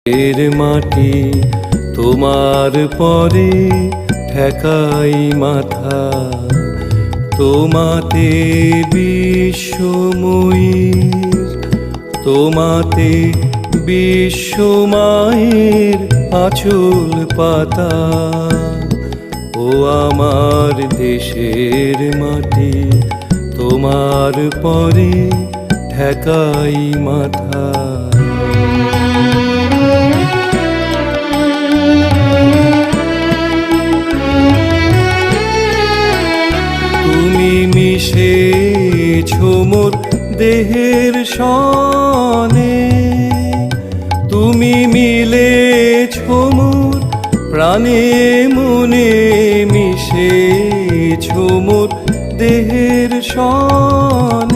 এর মাটি তোমার পরে ঠেকাই মাথা, তোমাতে বিশ্বময়ীর, তোমাতে বিশ্বমায়ের আঁচল পাতা। ও আমার দেশের মাটি তোমার পরে ঠেকাই মাথা। তুমি মিশেছো মোর দেহের সনে, তুমি মিলেছো মোর প্রাণে মনে, মিশেছো মোর দেহের সনে।